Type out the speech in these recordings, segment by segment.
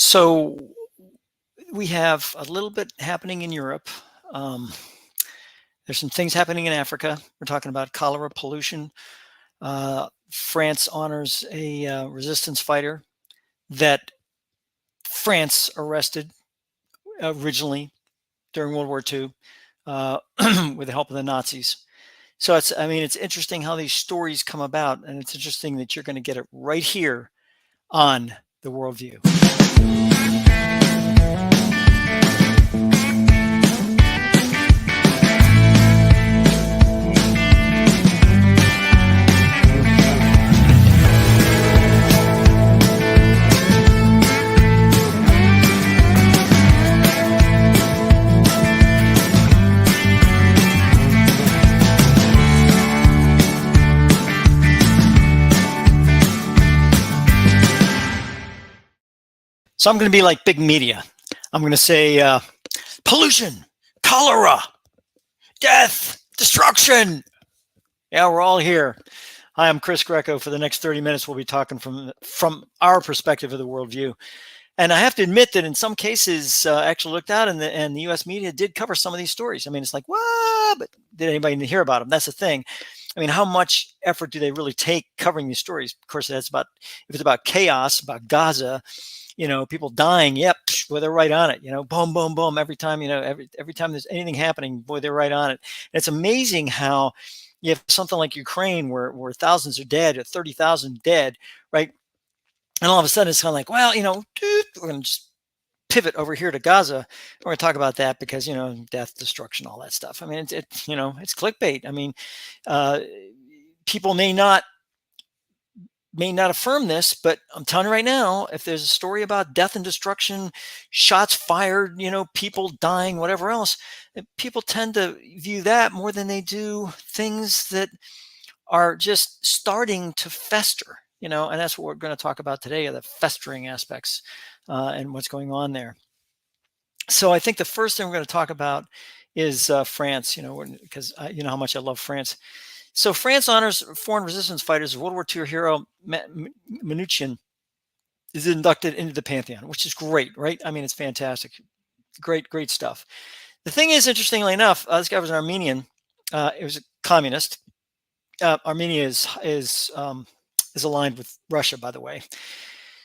So we have a little bit happening in Europe. Um, there's some things happening in Africa. We're talking about cholera pollution. France honors a resistance fighter that France arrested originally during World War II with the help of the Nazis. So it's interesting how these stories come about, and it's interesting that you're going to get it right here on the Worldview. So I'm going to be like big media. I'm going to say pollution, cholera, death, destruction. Yeah, we're all here. Hi, I'm Chris Greco. For the next 30 minutes, we'll be talking from our perspective of the worldview. And I have to admit that in some cases, actually looked out, and the U.S. media did cover some of these stories. I mean, it's like, what? But did anybody hear about them? That's the thing. I mean, how much effort do they really take covering these stories? Of course, if it's about chaos, about Gaza, people dying. Yep, boy, they're right on it. Boom, boom, boom. Every time, every time there's anything happening, boy, they're right on it. And it's amazing how you have something like Ukraine where thousands are dead, or 30,000 dead, right? And all of a sudden it's kind of like, well, we're going to just pivot over here to Gaza. We're going to talk about that because, death, destruction, all that stuff. I mean, it's clickbait. I mean, people may not affirm this, but I'm telling you right now, if there's a story about death and destruction, shots fired, people dying, whatever else, people tend to view that more than they do things that are just starting to fester, and that's what we're going to talk about today, are the festering aspects and what's going on there. So I think the first thing we're going to talk about is France, because you know how much I love France. So France honors foreign resistance fighters. World War II hero Mnuchin is inducted into the Pantheon, which is great, right? I mean, it's fantastic. Great stuff. The thing is, interestingly enough, this guy was an Armenian. He was a communist. Armenia is aligned with Russia, by the way.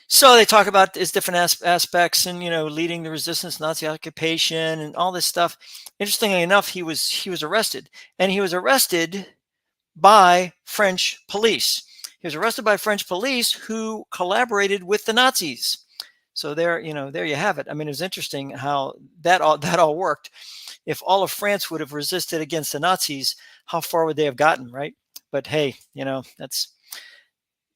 So they talk about his different aspects and, leading the resistance, Nazi occupation, and all this stuff. Interestingly enough, he was arrested, and he was arrested by French police. He was arrested by French police who collaborated with the Nazis. So there you have it. I mean, it was interesting how that all worked. If all of France would have resisted against the Nazis, how far would they have gotten, right? But hey, that's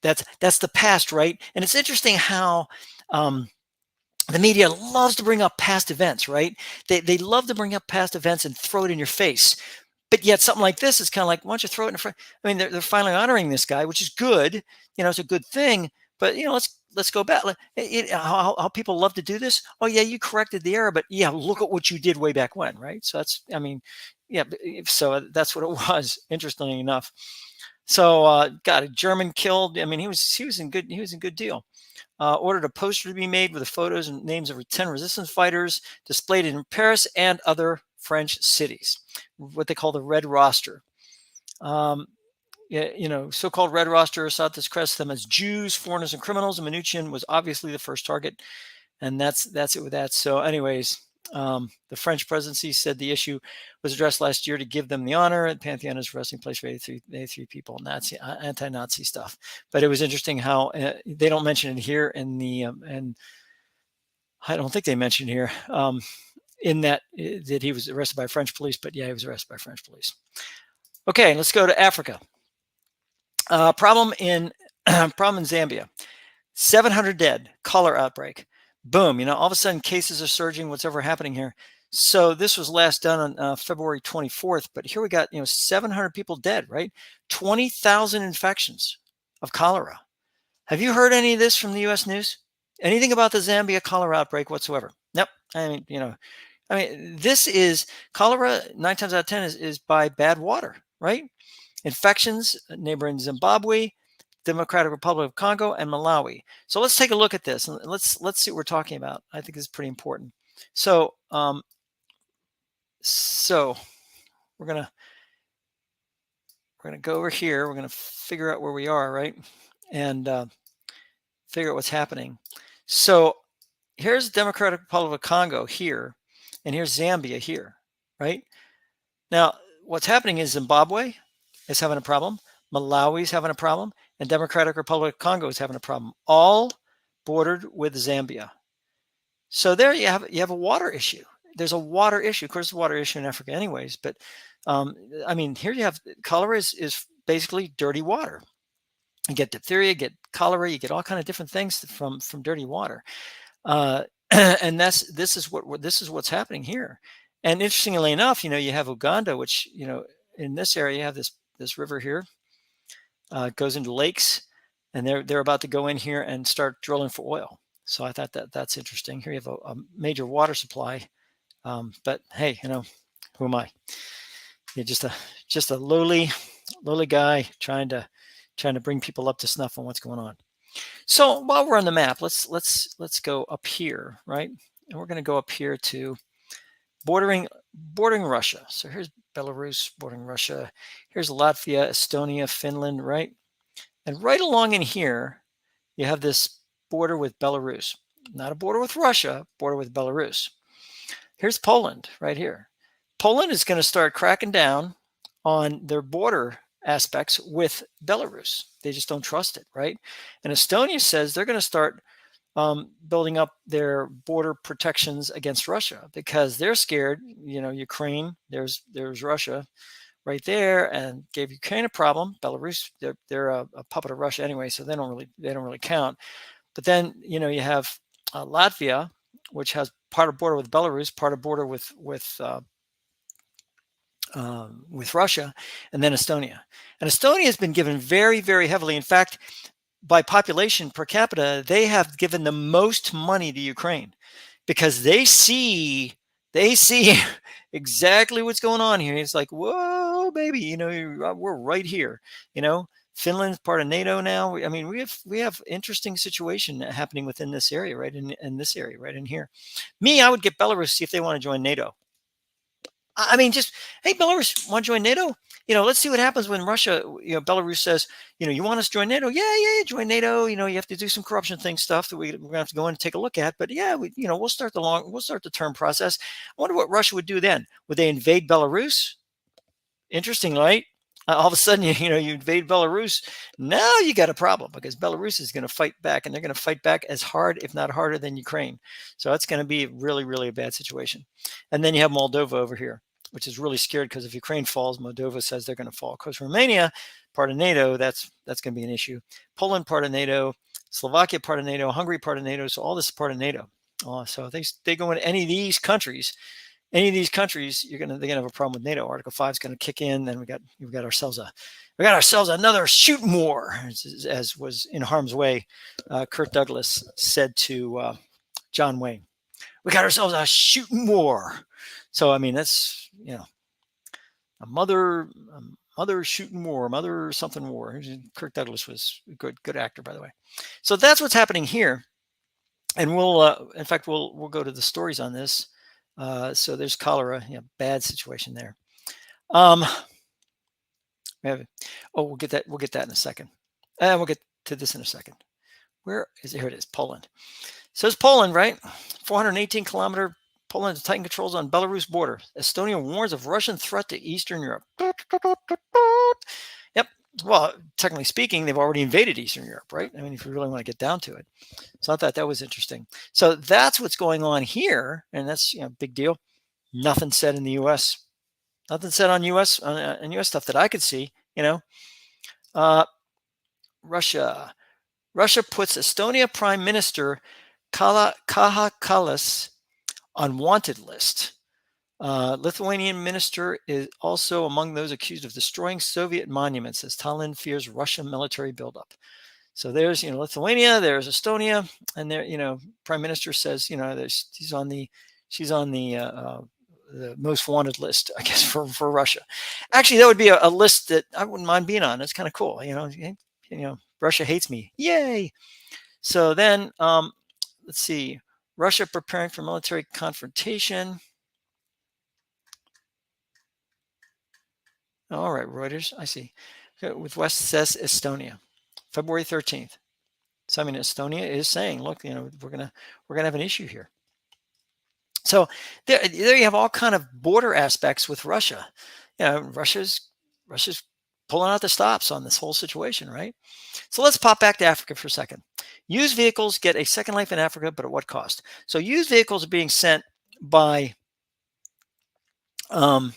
the past, right? And it's interesting how the media loves to bring up past events, right? They love to bring up past events and throw it in your face. But yet something like this is kind of like, why don't you throw it in front? I mean, they're finally honoring this guy, which is good. It's a good thing. But let's go back. How people love to do this. Oh yeah, you corrected the error, but yeah, look at what you did way back when, right? So so that's what it was. Interestingly enough. So got a German killed. I mean, he was in good deal. Ordered a poster to be made with the photos and names of 10 resistance fighters displayed in Paris and other French cities, what they call the Red Roster. So-called Red Roster sought to discredit them as Jews, foreigners, and criminals. And Mnuchin was obviously the first target, and that's it with that. So, anyways, the French presidency said the issue was addressed last year to give them the honor. The Pantheon is a resting place for 83 people, anti-Nazi stuff. But it was interesting how they don't mention it here in the and I don't think they mentioned here. In that he was arrested by French police, but yeah, he was arrested by French police. Okay, let's go to Africa. Problem in Zambia. 700 dead, cholera outbreak. Boom, all of a sudden cases are surging. What's ever happening here? So this was last done on February 24th, but here we got 700 people dead, right? 20,000 infections of cholera. Have you heard any of this from the U.S. news? Anything about the Zambia cholera outbreak whatsoever? Nope. This is cholera. 9 times out of 10 is by bad water, right? Infections, neighboring Zimbabwe. Democratic Republic of Congo, and Malawi. So let's take a look at this and let's see what we're talking about. I think this is pretty important. So so we're gonna go over here. We're gonna figure out where we are, right, and figure out what's happening. So here's Democratic Republic of Congo here, and here's Zambia here, right? Now, what's happening is Zimbabwe is having a problem, Malawi's having a problem, and Democratic Republic of Congo is having a problem, all bordered with Zambia. So there you have a water issue. There's a water issue. Of course, there's a water issue in Africa anyways, but I mean, here you have cholera is basically dirty water. You get diphtheria, you get cholera, you get all kind of different things from dirty water. And this is what's happening here. And interestingly enough, you have Uganda, which in this area you have this river here, goes into lakes, and they're about to go in here and start drilling for oil. So I thought that's interesting. Here you have a major water supply, but hey, who am I? You're just a lowly guy trying to bring people up to snuff on what's going on. So while we're on the map, let's go up here, right? And we're going to go up here to bordering Russia. So here's Belarus bordering Russia. Here's Latvia, Estonia, Finland, right? And right along in here, you have this border with Belarus. Not a border with Russia, border with Belarus. Here's Poland right here. Poland is going to start cracking down on their border aspects with Belarus. They just don't trust it, right? And Estonia says they're going to start building up their border protections against Russia because they're scared. Ukraine, there's Russia right there, and gave Ukraine a problem. Belarus, they're a puppet of Russia anyway, so they don't really count. But then you have Latvia, which has part of border with Belarus, part of border with Russia, and then Estonia. And Estonia has been given very, very heavily. In fact, by population per capita, they have given the most money to Ukraine because they see exactly what's going on here. It's like, whoa, baby, we're right here. Finland's part of NATO now. I mean, we have interesting situation happening within this area, right in this area, right in here. I would get Belarus, see if they want to join NATO. I mean, just, hey, Belarus, want to join NATO? Let's see what happens when Russia, Belarus says, you want us to join NATO? Yeah, join NATO. You have to do some corruption stuff that we're going to have to go in and take a look at. But yeah, we'll start the term process. I wonder what Russia would do then. Would they invade Belarus? Interesting, right? All of a sudden, you invade Belarus. Now you got a problem because Belarus is going to fight back, and they're going to fight back as hard, if not harder, than Ukraine. So it's going to be really, really a bad situation. And then you have Moldova over here, which is really scared because if Ukraine falls, Moldova says they're going to fall. Of course, Romania, part of NATO, that's going to be an issue. Poland, part of NATO. Slovakia, part of NATO. Hungary, part of NATO. So all this is part of NATO. So they go into any of these countries, they're gonna have a problem with NATO. Article 5 is gonna kick in. Then we got ourselves another shooting war, as was in harm's way. Kirk Douglas said to John Wayne, "We got ourselves a shooting war." So I mean, that's a mother shooting war, mother something war. Kirk Douglas was a good actor, by the way. So that's what's happening here, and in fact, we'll go to the stories on this. So there's cholera, bad situation there. We'll get that in a second. And we'll get to this in a second. Where is it? Here it is, Poland. So it's Poland, right? 418-kilometer. Poland to tighten controls on Belarus border. Estonia warns of Russian threat to Eastern Europe. Yep. Well, technically speaking, they've already invaded Eastern Europe, right? I mean, if you really want to get down to it. So I thought that was interesting. So that's what's going on here, and that's big deal. Nothing said in the U.S. Nothing said on U.S. on U.S. stuff that I could see. Russia puts Estonia Prime Minister Kaja Kallas on wanted list. Lithuanian minister is also among those accused of destroying Soviet monuments as Tallinn fears Russian military buildup. So there's, Lithuania, there's Estonia, and there, Prime Minister says, she's on the most wanted list, I guess, for Russia. Actually, that would be a list that I wouldn't mind being on. It's kind of cool, Russia hates me. Yay! So then, let's see. Russia preparing for military confrontation. All right, Reuters. I see. Okay, with West says Estonia, February 13th. So I mean, Estonia is saying, look, we're gonna have an issue here. So there you have all kind of border aspects with Russia. Russia's pulling out the stops on this whole situation, right? So let's pop back to Africa for a second. Used vehicles get a second life in Africa, but at what cost? So used vehicles are being sent by um,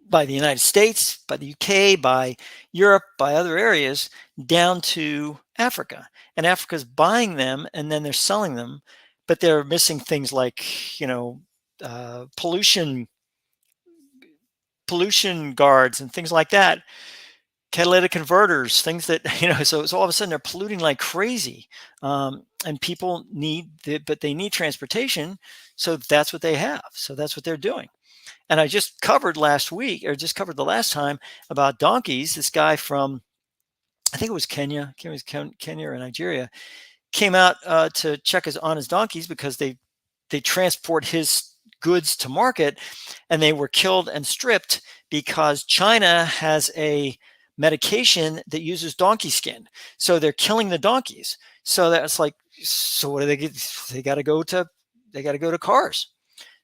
by the United States, by the UK, by Europe, by other areas down to Africa. And Africa's buying them and then they're selling them, but they're missing things like, pollution guards and things like that, catalytic converters, things that, so all of a sudden they're polluting like crazy. And people but they need transportation. So that's what they have. So that's what they're doing. And I just covered the last time about donkeys. This guy from, I think it was Kenya, Kenya or Nigeria, came out to check on his donkeys because they transport his goods to market, and they were killed and stripped because China has a medication that uses donkey skin. So they're killing the donkeys. So that's like, so what do they get? They got to go to cars.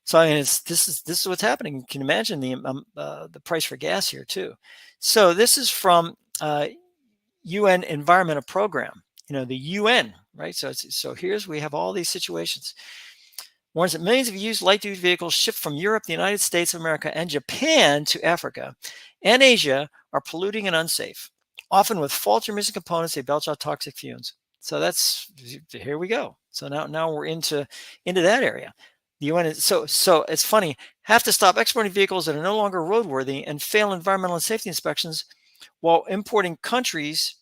So I mean, this is what's happening. You can imagine the price for gas here too. So this is from UN Environmental Program. The UN, right? So we have all these situations. Warns that millions of used light-duty vehicles shipped from Europe, the United States of America, and Japan to Africa and Asia are polluting and unsafe. Often with faulty or missing components, they belch out toxic fumes. So here we go. So now we're into that area. The UN is so it's funny. Have to stop exporting vehicles that are no longer roadworthy and fail environmental and safety inspections, while importing countries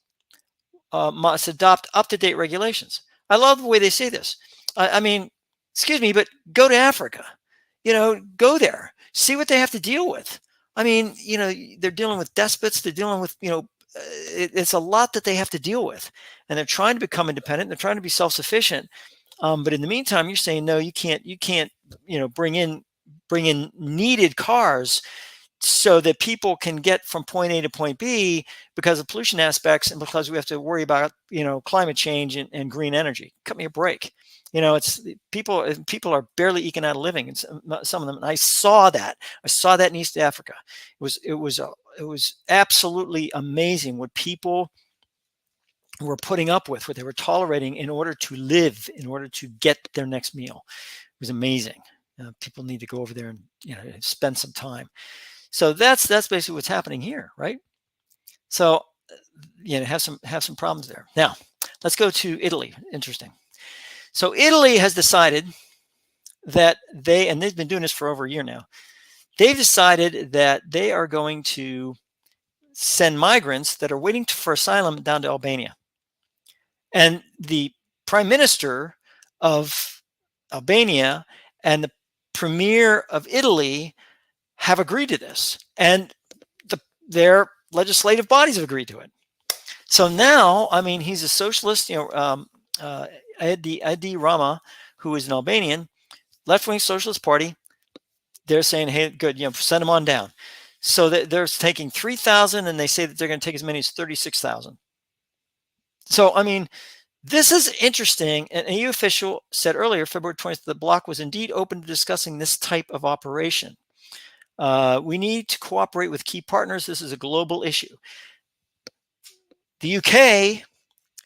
must adopt up-to-date regulations. I love the way they say this. I mean, excuse me, but go to Africa. Go there, see what they have to deal with. I mean, they're dealing with despots. They're dealing with, it's a lot that they have to deal with, and they're trying to become independent. They're trying to be self-sufficient. But in the meantime, you're saying, no, you can't, bring in needed cars so that people can get from point A to point B because of pollution aspects and because we have to worry about, climate change and green energy. Cut me a break. It's people are barely eking out a living, and some of them. And I saw that in East Africa. It was absolutely amazing what people were putting up with, what they were tolerating in order to live, in order to get their next meal. It was amazing. People need to go over there and spend some time. So that's basically what's happening here, right? So have some problems there. Now let's go to Italy. Interesting. So Italy has decided that they've been doing this for over a year now. They've decided that they are going to send migrants that are waiting for asylum down to Albania. And the prime minister of Albania and the premier of Italy have agreed to this, and their legislative bodies have agreed to it. So now, I mean, he's a socialist, Edi Rama, who is an Albanian, left-wing socialist party. They're saying, hey, good, send them on down. So they're taking 3,000, and they say that they're going to take as many as 36,000. So, I mean, this is interesting. An EU official said earlier, February 20th, the bloc was indeed open to discussing this type of operation. We need to cooperate with key partners. This is a global issue. The UK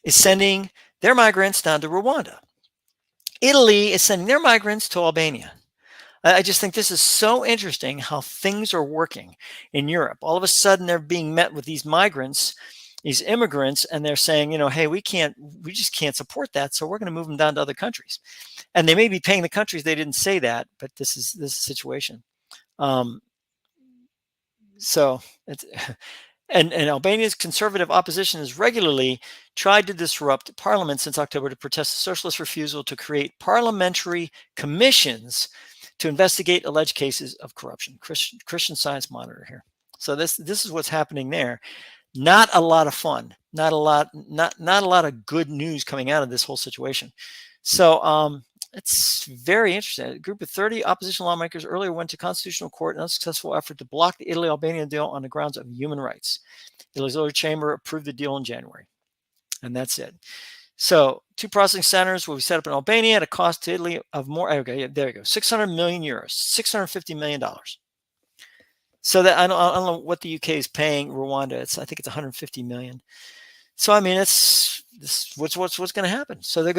is sending their migrants down to Rwanda. Italy is sending their migrants to Albania. I just think this is so interesting how things are working in Europe. All of a sudden, they're being met with these migrants, these immigrants, and they're saying, hey, we just can't support that, so we're going to move them down to other countries. And they may be paying the countries. They didn't say that, but this is the situation. So it's and Albania's conservative opposition has regularly tried to disrupt parliament since October to protest the socialist refusal to create parliamentary commissions to investigate alleged cases of corruption. Christian Science Monitor here. So this is what's happening there. Not a lot of fun. not a lot, not a lot of good news coming out of this whole situation. So it's very interesting. A group of 30 opposition lawmakers earlier went to constitutional court in an unsuccessful effort to block the Italy-Albania deal on the grounds of human rights. The legislative chamber approved the deal in January, and that's it. So, two processing centers will be set up in Albania at a cost to Italy of more. Okay, there you go, 600 million euros, $650 million. So that I don't know what the UK is paying Rwanda. I think it's 150 million. So I mean, it's this what's going to happen. So they're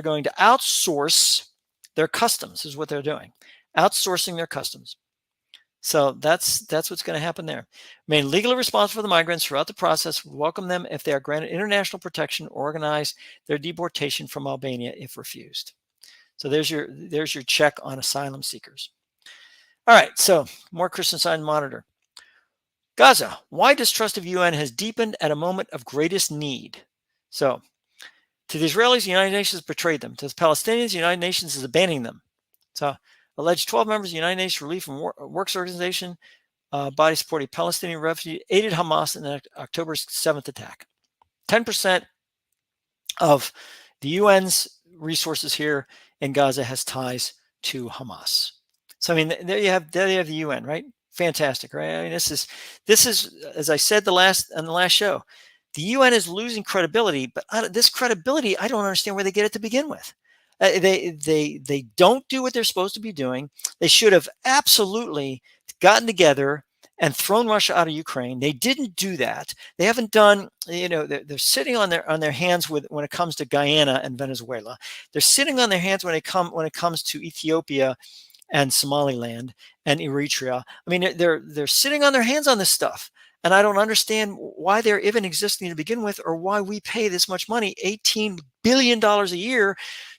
going to outsource their customs is what they're doing, outsourcing their customs. So that's what's going to happen there. Remain legally responsible for the migrants throughout the process. Welcome them if they are granted international protection. Organize their deportation from Albania if refused. So there's your check on asylum seekers. All right. So more Christian Science Monitor. Gaza, why distrust of UN has deepened at a moment of greatest need. So, to the Israelis, the United Nations betrayed them. To the Palestinians, the United Nations is abandoning them. So, alleged 12 members of the United Nations Relief and Works Organization, body supporting Palestinian refugees, aided Hamas in the October 7th attack. 10% of the UN's resources here in Gaza has ties to Hamas. So, I mean, there you have the UN, right? Fantastic, right? I mean, this is as I said on the last show, the UN is losing credibility, but this credibility, I don't understand where they get it to begin with. They don't do what they're supposed to be doing. They should have absolutely gotten together and thrown Russia out of Ukraine. They didn't do that. They haven't done. They're sitting on their hands when it comes to Guyana and Venezuela. They're sitting on their hands when it comes to Ethiopia and Somaliland and Eritrea. I mean, they're sitting on their hands on this stuff. And I don't understand why they're even existing to begin with, or why we pay this much money, $18 billion a year,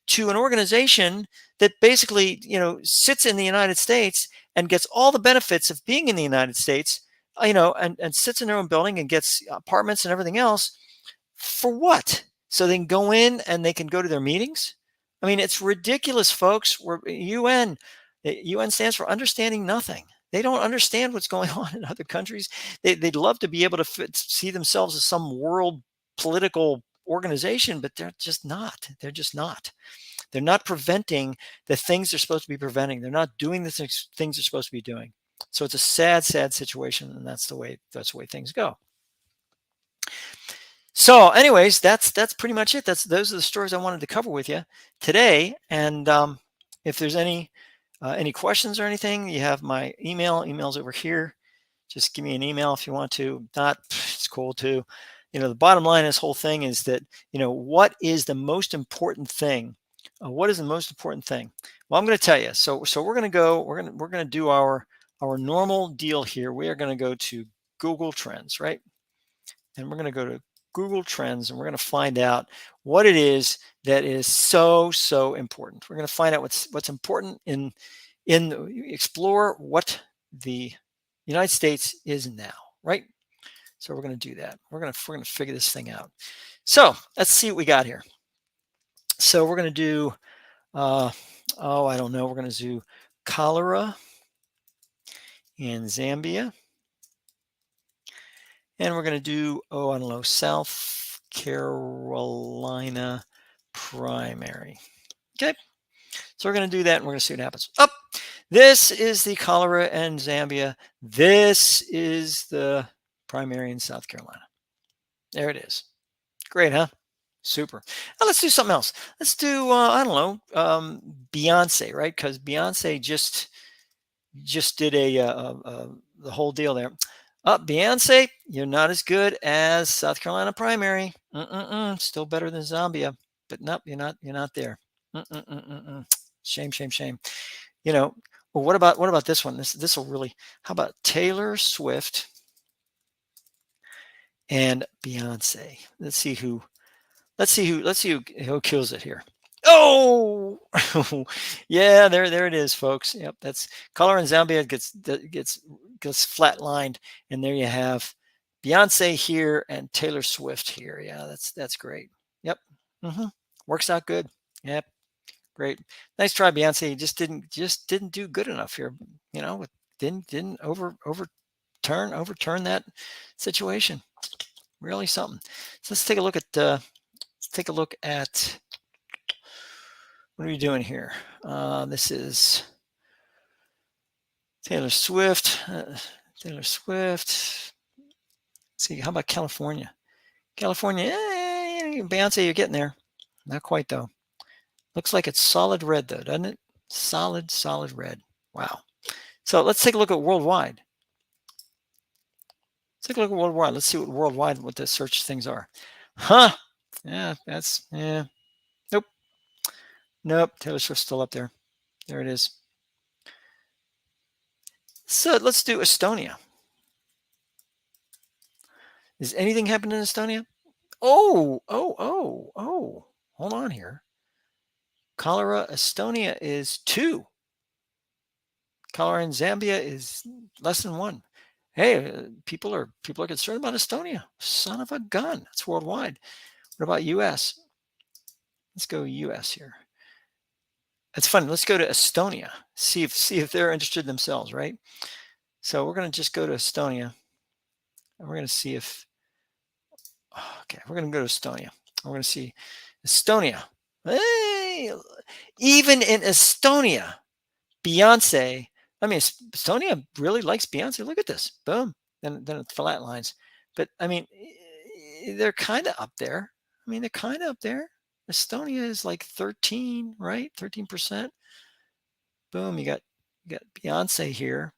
to an organization that basically, sits in the United States and gets all the benefits of being in the United States, and sits in their own building and gets apartments and everything else. For what? So they can go in and they can go to their meetings? I mean, it's ridiculous, folks. UN stands for understanding nothing. They don't understand what's going on in other countries. They'd love to be able to see themselves as some world political organization, but they're just not. They're just not. They're not preventing the things they're supposed to be preventing. They're not doing the things they're supposed to be doing. So it's a sad, sad situation, and that's the way things go. So, anyways, that's pretty much it. Those are the stories I wanted to cover with you today. And if there's any questions or anything, you have my email's over here. Just give me an email if you want to. Not, it's cool too. The bottom line of this whole thing is that, what is the most important thing? What is the most important thing? Well, I'm going to tell you. So we're going to do our normal deal here. We are going to go to Google Trends, right? And we're going to go to Google Trends, and we're going to find out what it is that is so important. We're going to find out what's important in explore what the United States is now, right? So we're going to do that. We're going to figure this thing out. So let's see what we got here. So we're going to do, I don't know. We're going to do cholera in Zambia. And we're going to do, I don't know, South Carolina primary. Okay. So we're going to do that, and we're going to see what happens. This is the cholera in Zambia. This is the primary in South Carolina. There it is. Great, huh? Super. Now let's do something else. Let's do, I don't know, Beyonce, right? Because Beyonce just did the whole deal there. Beyonce, you're not as good as South Carolina primary. Still better than Zambia, but nope, you're not there. Shame. Well, what about this one? This will really. How about Taylor Swift and Beyonce? Let's see who kills it here. Oh, yeah, there it is, folks. Yep, that's color in Zambia gets flatlined, and there you have Beyonce here and Taylor Swift here. Yeah, that's great. Yep, works out good. Yep, great. Nice try, Beyonce. You just didn't do good enough here. Didn't overturn that situation. Really something. So let's take a look at what are we doing here? This is Taylor Swift. Taylor Swift. Let's see, how about California? California, Beyonce, you're getting there. Not quite though. Looks like it's solid red though, doesn't it? Solid red. Wow. So let's take a look at worldwide. Let's take a look at worldwide. Let's see what the search things are. Huh? Yeah, Nope. Nope. Taylor Swift's still up there. There it is. So let's do Estonia. Is anything happening in Estonia? Oh. Hold on here. Cholera, Estonia is 2. Cholera in Zambia is less than 1. Hey, people are concerned about Estonia. Son of a gun. That's worldwide. What about US? Let's go US here. That's funny. Let's go to Estonia. See if they're interested themselves, right? So we're going to just go to Estonia, and we're going to see if. Okay, we're going to go to Estonia. We're going to see Estonia. Hey, even in Estonia, Beyonce. I mean, Estonia really likes Beyonce. Look at this. Boom. Then it flat lines. But I mean, they're kind of up there. Estonia is like 13, right? 13%. Boom. You got Beyonce here,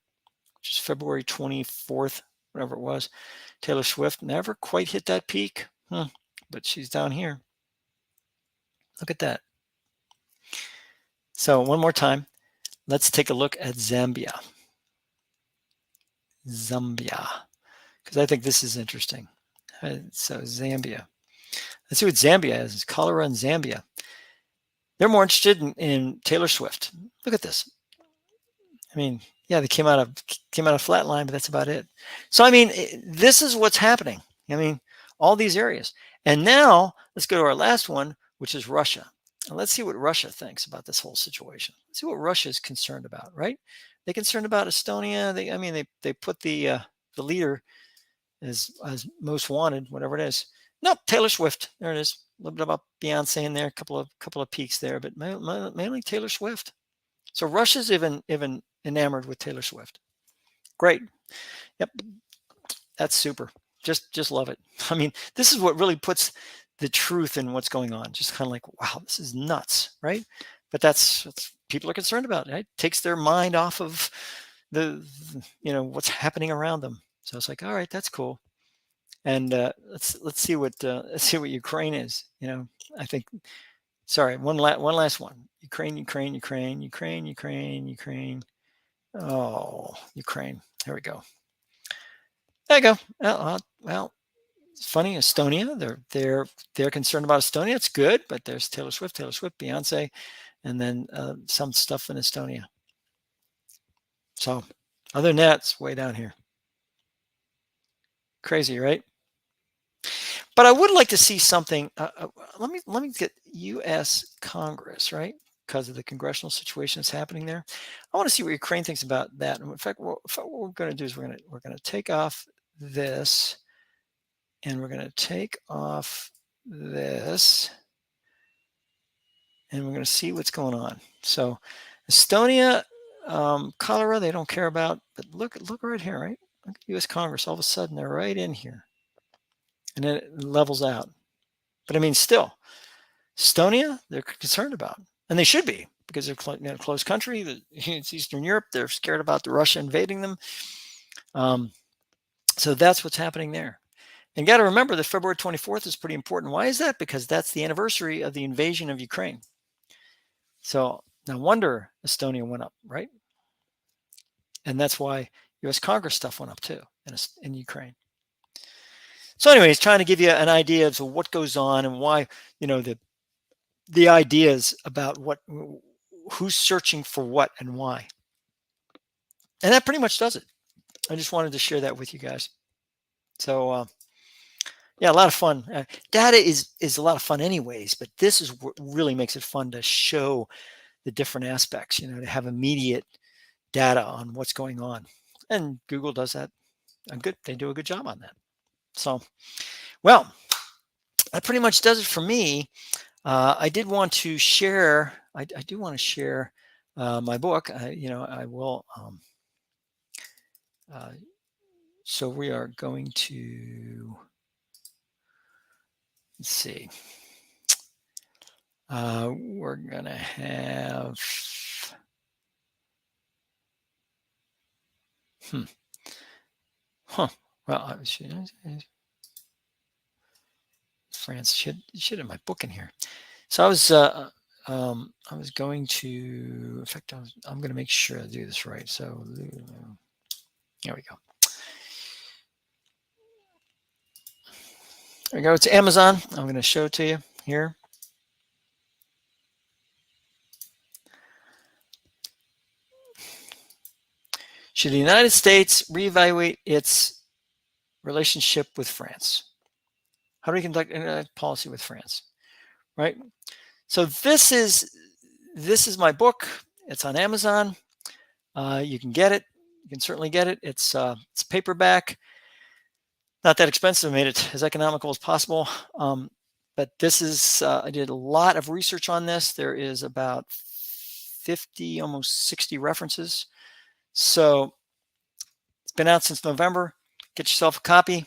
which is February 24th, whatever it was. Taylor Swift never quite hit that peak, but she's down here. Look at that. So one more time, let's take a look at Zambia, because I think this is interesting. So Zambia. Let's see what Zambia is. It's cholera in Zambia. They're more interested in Taylor Swift. Look at this. I mean, yeah, they came out of flat line, but that's about it. So I mean, this is what's happening. I mean, all these areas. And now let's go to our last one, which is Russia. And let's see what Russia thinks about this whole situation. Let's see what Russia is concerned about, right? They're concerned about Estonia. They put the leader as most wanted, whatever it is. Nope, Taylor Swift. There it is. A little bit about Beyonce in there, a couple of peaks there, but mainly Taylor Swift. So Russia's even enamored with Taylor Swift. Great. Yep. That's super. Just love it. I mean, this is what really puts the truth in what's going on. Just kind of like, wow, this is nuts, right? But that's people are concerned about. Right? It takes their mind off of the what's happening around them. So it's like, all right, that's cool. And let's see what Ukraine is. I think. Sorry, one last one. Ukraine. Oh, Ukraine. There we go. There you go. Well, it's funny. Estonia. They're concerned about Estonia. It's good, but there's Taylor Swift, Beyonce, and then some stuff in Estonia. So, other than that, it's way down here. Crazy, right? But I would like to see something. Let me get U.S. Congress, right? Because of the congressional situation that's happening there. I want to see what Ukraine thinks about that. And in fact, what we're going to do is we're going to take off this, and we're going to take off this, and we're going to see what's going on. So, Estonia, cholera, they don't care about. But look right here, right? Look at U.S. Congress. All of a sudden, they're right in here, and then it levels out. But I mean, still, Estonia, they're concerned about, and they should be, because they're a close country. It's Eastern Europe. They're scared about the Russia invading them. So that's what's happening there. And got to remember that February 24th is pretty important. Why is that? Because that's the anniversary of the invasion of Ukraine. So no wonder Estonia went up, right? And that's why U.S. Congress stuff went up too in Ukraine. So anyways, trying to give you an idea of what goes on and why, the ideas about who's searching for what and why. And that pretty much does it. I just wanted to share that with you guys. So yeah, a lot of fun. Data is a lot of fun anyways, but this is what really makes it fun to show the different aspects, to have immediate data on what's going on. And Google does that. They do a good job on that. So Well, that pretty much does it for me. I did want to share. I do want to share my book. I will. Uh, so we are going to, let's see. We're gonna have. Huh. Well, France should have my book in here. So I was going to. In fact, I'm going to make sure I do this right. So there we go. There we go. It's Amazon. I'm going to show it to you here. Should the United States reevaluate its relationship with France? How do we conduct internet policy with France? Right. So this is my book. It's on Amazon. You can get it. You can certainly get it. It's paperback. Not that expensive. I made it as economical as possible. But this is I did a lot of research on this. There is about 50, almost 60 references. So it's been out since November. Get yourself a copy.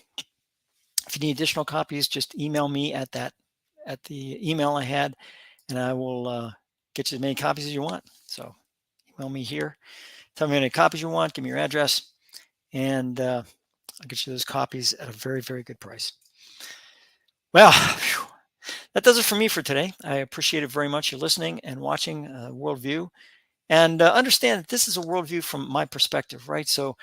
If you need additional copies, just email me at the email I had, and I will get you as many copies as you want. So email me here. Tell me how many copies you want. Give me your address, and I'll get you those copies at a very, very good price. Well, whew, that does it for me for today. I appreciate it very much. You're listening and watching Worldview. And understand that this is a worldview from my perspective, right? So,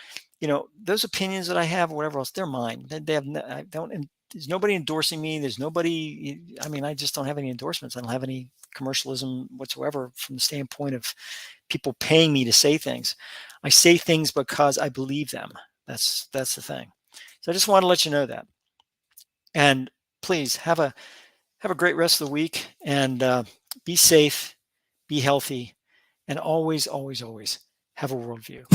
those opinions that I have, or whatever else, they're mine. They have, I don't, and there's nobody endorsing me. There's nobody, I mean, I just don't have any endorsements. I don't have any commercialism whatsoever from the standpoint of people paying me to say things. I say things because I believe them. That's the thing. So I just want to let you know that. And please have a great rest of the week, and be safe, be healthy, and always, always, always have a worldview.